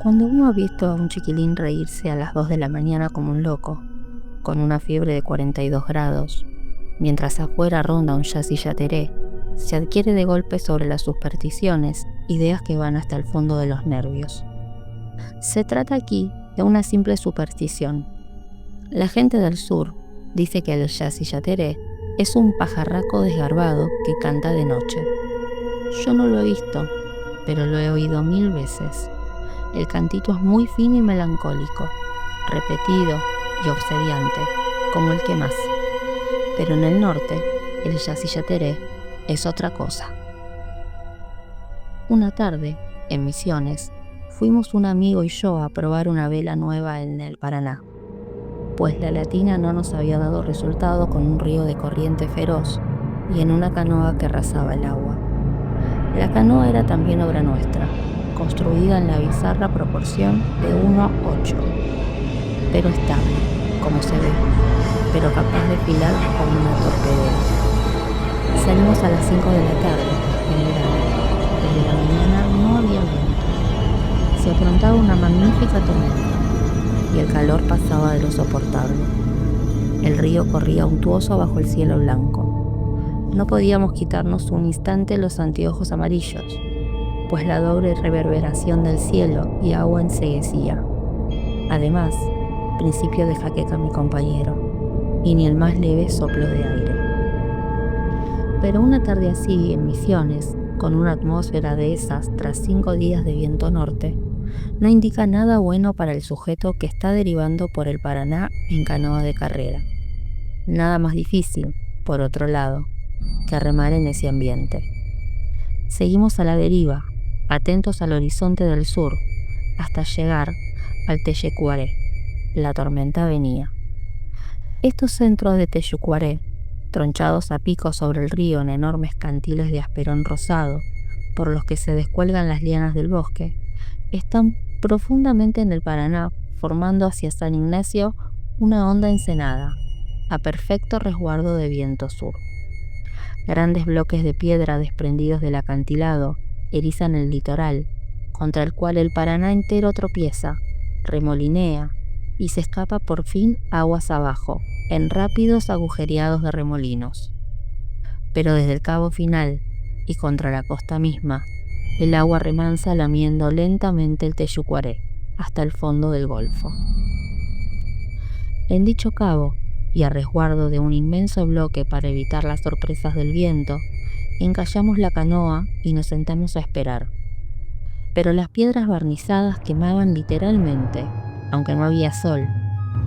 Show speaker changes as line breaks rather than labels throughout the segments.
Cuando uno ha visto a un chiquilín reírse a las 2 de la mañana como un loco, con una fiebre de 42 grados, mientras afuera ronda un yacyyateré, se adquiere de golpe sobre las supersticiones ideas que van hasta el fondo de los nervios. Se trata aquí de una simple superstición. La gente del sur dice que el yacyyateré es un pajarraco desgarbado que canta de noche. Yo no lo he visto, pero lo he oído 1000 veces. El cantito es muy fino y melancólico, repetido y obsediante, como el que más. Pero en el norte, el yacyyateré es otra cosa. Una tarde, en Misiones, fuimos un amigo y yo a probar una vela nueva en el Paraná, pues la latina no nos había dado resultado con un río de corriente feroz y en una canoa que arrasaba el agua. La canoa era también obra nuestra, construida en la bizarra proporción de 1:8, pero estable, como se ve, pero capaz de filar como una torpedera. Salimos a las 5 de la tarde, en verano. Desde la mañana no había viento. Se aprontaba una magnífica tormenta y el calor pasaba de lo soportable. El río corría untuoso bajo el cielo blanco. No podíamos quitarnos un instante los anteojos amarillos, pues la doble reverberación del cielo y agua enceguecía. Además, principio de jaqueca a mi compañero, y ni el más leve soplo de aire. Pero una tarde así, en Misiones, con una atmósfera de esas tras 5 días de viento norte, no indica nada bueno para el sujeto que está derivando por el Paraná en canoa de carrera. Nada más difícil, por otro lado, que remar en ese ambiente. Seguimos a la deriva, atentos al horizonte del sur, hasta llegar al Tellecuaré. La tormenta venía. Estos centros de Tellecuaré, tronchados a pico sobre el río en enormes cantiles de asperón rosado, por los que se descuelgan las lianas del bosque, están profundamente en el Paraná, formando hacia San Ignacio una honda ensenada, a perfecto resguardo de viento sur. Grandes bloques de piedra desprendidos del acantilado erizan el litoral, contra el cual el Paraná entero tropieza, remolinea y se escapa por fin aguas abajo, en rápidos agujereados de remolinos. Pero desde el cabo final y contra la costa misma, el agua remansa lamiendo lentamente el Tellecuaré hasta el fondo del golfo. En dicho cabo, y a resguardo de un inmenso bloque para evitar las sorpresas del viento, encallamos la canoa y nos sentamos a esperar. Pero las piedras barnizadas quemaban literalmente, aunque no había sol,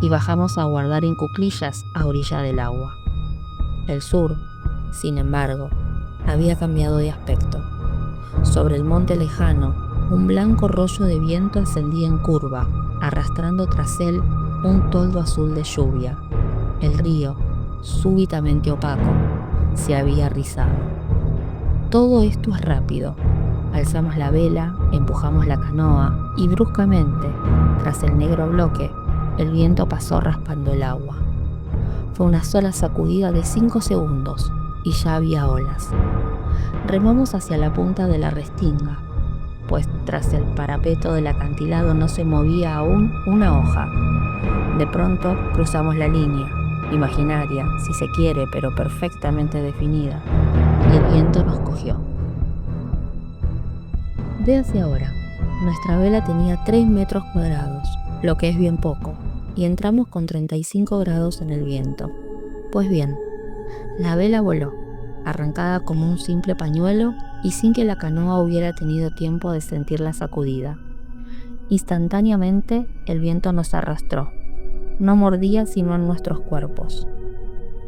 y bajamos a guardar en cuclillas a orilla del agua. El sur, sin embargo, había cambiado de aspecto. Sobre el monte lejano, un blanco rollo de viento ascendía en curva, arrastrando tras él un toldo azul de lluvia. El río, súbitamente opaco, se había rizado. Todo esto es rápido. Alzamos la vela, empujamos la canoa y bruscamente, tras el negro bloque, el viento pasó raspando el agua. Fue una sola sacudida de 5 segundos y ya había olas. Remamos hacia la punta de la restinga, pues tras el parapeto del acantilado no se movía aún una hoja. De pronto cruzamos la línea, imaginaria, si se quiere, pero perfectamente definida, y el viento nos cogió. Véase ahora, nuestra vela tenía 3 metros cuadrados, lo que es bien poco, y entramos con 35 grados en el viento. Pues bien, la vela voló, arrancada como un simple pañuelo y sin que la canoa hubiera tenido tiempo de sentir la sacudida. Instantáneamente el viento nos arrastró. No mordía sino en nuestros cuerpos.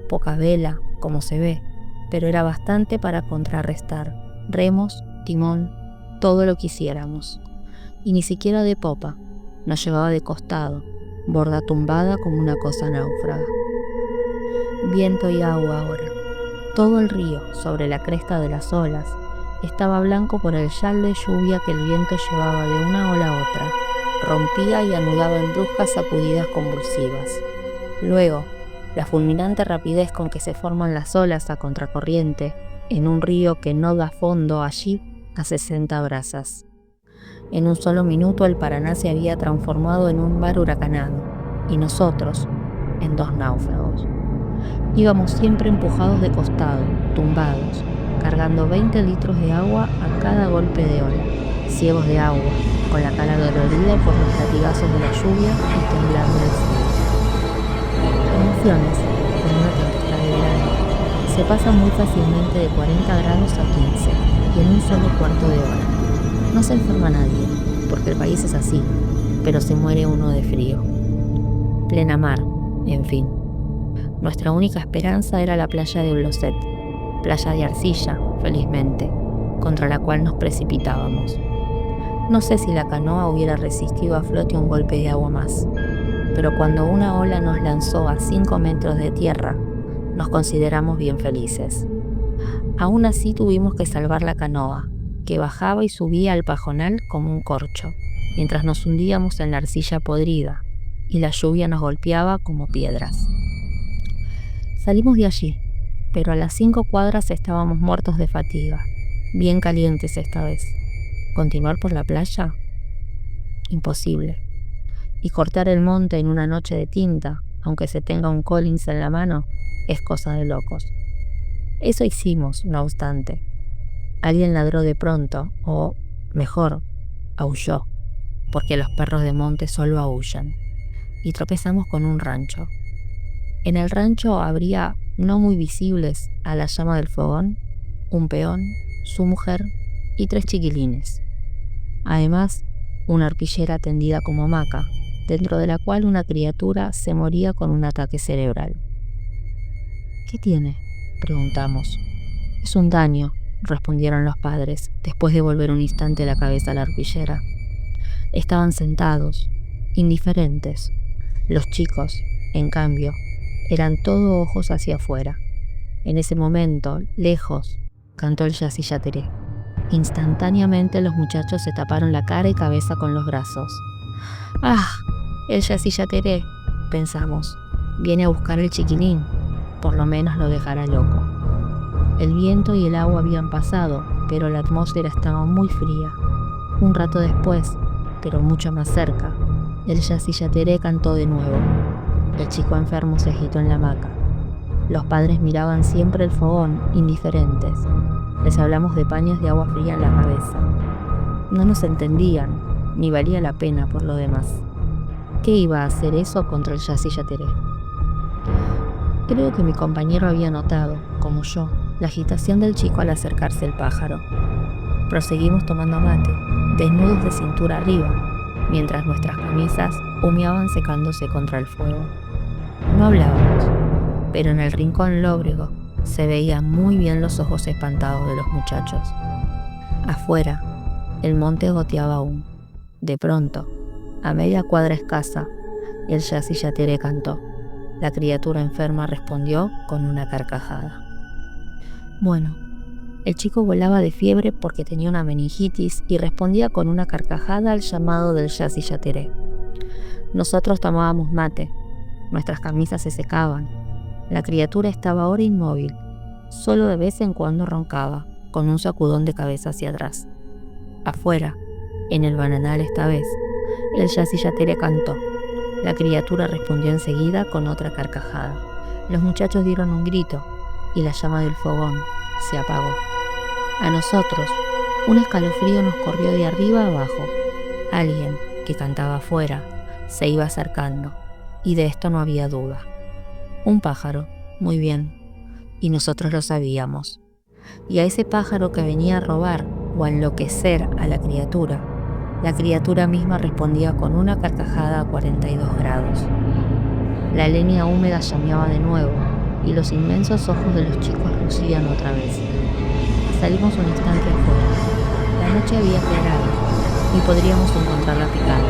Poca vela, como se ve, pero era bastante para contrarrestar remos, timón, todo lo que hiciéramos. Y ni siquiera de popa, nos llevaba de costado, borda tumbada como una cosa náufraga. Viento y agua ahora. Todo el río, sobre la cresta de las olas, estaba blanco por el yal de lluvia que el viento llevaba de una ola a otra, rompía y anudaba en bruscas sacudidas convulsivas. Luego, la fulminante rapidez con que se forman las olas a contracorriente en un río que no da fondo allí a 60 brazas. En un solo minuto el Paraná se había transformado en un mar huracanado, y nosotros en dos náufragos. Íbamos siempre empujados de costado, tumbados, cargando 20 litros de agua a cada golpe de ola, ciegos de agua, con la cara dolorida por los latigazos de la lluvia y temblando de frío. Emociones, en una tempestad de verano, se pasan muy fácilmente de 40 grados a 15 y en un solo cuarto de hora. No se enferma nadie, porque el país es así, pero se muere uno de frío. Plena mar, en fin. Nuestra única esperanza era la playa de Bloset, playa de arcilla, felizmente, contra la cual nos precipitábamos. No sé si la canoa hubiera resistido a flote un golpe de agua más, pero cuando una ola nos lanzó a 5 metros de tierra, nos consideramos bien felices. Aún así tuvimos que salvar la canoa, que bajaba y subía al pajonal como un corcho, mientras nos hundíamos en la arcilla podrida, y la lluvia nos golpeaba como piedras. Salimos de allí, pero a las 5 cuadras estábamos muertos de fatiga, bien calientes esta vez. ¿Continuar por la playa? Imposible. Y cortar el monte en una noche de tinta, aunque se tenga un Collins en la mano, es cosa de locos. Eso hicimos, no obstante. Alguien ladró de pronto, o, mejor, aulló, porque los perros de monte solo aullan, y tropezamos con un rancho. En el rancho habría, no muy visibles a la llama del fogón, un peón, su mujer y 3 chiquilines. Además, una arpillera tendida como hamaca, dentro de la cual una criatura se moría con un ataque cerebral. ¿Qué tiene?, preguntamos. Es un daño, respondieron los padres, después de volver un instante la cabeza a la arpillera. Estaban sentados, indiferentes. Los chicos, en cambio, eran todo ojos hacia afuera. En ese momento, lejos, cantó el Yacyyateré. Instantáneamente los muchachos se taparon la cara y cabeza con los brazos. ¡Ah! El Yacyyateré, pensamos. Viene a buscar el chiquilín. Por lo menos lo dejará loco. El viento y el agua habían pasado, pero la atmósfera estaba muy fría. Un rato después, pero mucho más cerca, el Yacyyateré cantó de nuevo. El chico enfermo se agitó en la hamaca. Los padres miraban siempre el fogón, indiferentes. Les hablamos de paños de agua fría en la cabeza. No nos entendían, ni valía la pena por lo demás. ¿Qué iba a hacer eso contra el Yacyyateré? Creo que mi compañero había notado, como yo, la agitación del chico al acercarse el pájaro. Proseguimos tomando mate, desnudos de cintura arriba, mientras nuestras camisas humeaban secándose contra el fuego. No hablábamos, pero en el rincón lóbrego se veían muy bien los ojos espantados de los muchachos. Afuera, el monte goteaba aún. De pronto, a media cuadra escasa, el Yacyyateré cantó. La criatura enferma respondió con una carcajada. Bueno, el chico volaba de fiebre porque tenía una meningitis y respondía con una carcajada al llamado del Yacyyateré. Nosotros tomábamos mate, nuestras camisas se secaban. La criatura estaba ahora inmóvil, solo de vez en cuando roncaba, con un sacudón de cabeza hacia atrás. Afuera, en el bananal esta vez, el Yacyyateré cantó. La criatura respondió enseguida con otra carcajada. Los muchachos dieron un grito y la llama del fogón se apagó. A nosotros, un escalofrío nos corrió de arriba a abajo. Alguien, que cantaba afuera, se iba acercando, y de esto no había duda. Un pájaro, muy bien, y nosotros lo sabíamos. Y a ese pájaro que venía a robar o a enloquecer a la criatura misma respondía con una carcajada a 42 grados. La leña húmeda llameaba de nuevo, y los inmensos ojos de los chicos lucían otra vez. Salimos un instante afuera. La noche había aclarado, y podríamos encontrarla picada.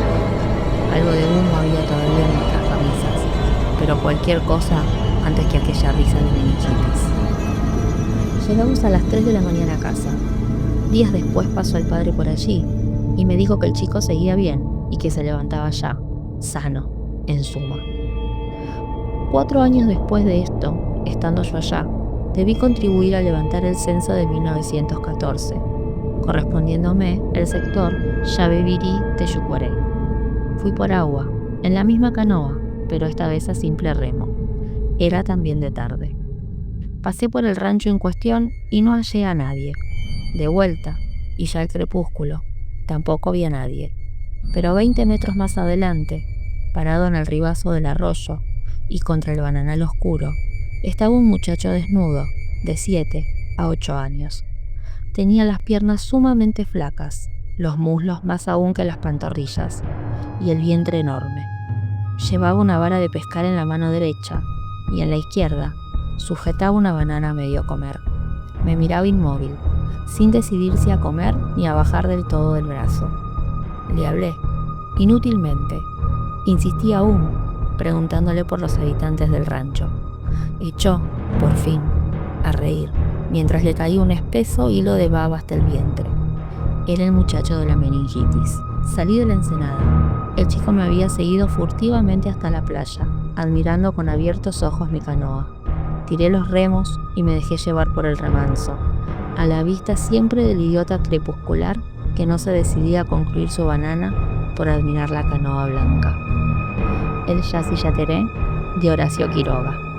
Algo de humo había todavía en nuestras camisas, pero cualquier cosa antes que aquella risa de meningitis. Llegamos a las 3 de la mañana a casa. Días después pasó el padre por allí, y me dijo que el chico seguía bien y que se levantaba ya, sano, en suma. 4 años después de esto, estando yo allá, debí contribuir a levantar el censo de 1914. correspondiéndome el sector Yabebirí-Teyucuaré. Fui por agua, en la misma canoa, pero esta vez a simple remo. Era también de tarde. Pasé por el rancho en cuestión y no hallé a nadie. De vuelta, y ya el crepúsculo, tampoco vi a nadie. Pero 20 metros más adelante, parado en el ribazo del arroyo y contra el bananal oscuro, estaba un muchacho desnudo, de 7 a 8 años. Tenía las piernas sumamente flacas, los muslos más aún que las pantorrillas, y el vientre enorme. Llevaba una vara de pescar en la mano derecha, y en la izquierda sujetaba una banana a medio comer. Me miraba inmóvil, sin decidir si a comer ni a bajar del todo del brazo. Le hablé, inútilmente. Insistí aún, preguntándole por los habitantes del rancho. Echó, por fin, a reír, mientras le caía un espeso hilo de baba hasta el vientre. Era el muchacho de la meningitis. Salí de la ensenada. El chico me había seguido furtivamente hasta la playa, admirando con abiertos ojos mi canoa. Tiré los remos y me dejé llevar por el remanso, a la vista siempre del idiota crepuscular que no se decidía a concluir su banana por admirar la canoa blanca. El Yacyretá de Horacio Quiroga.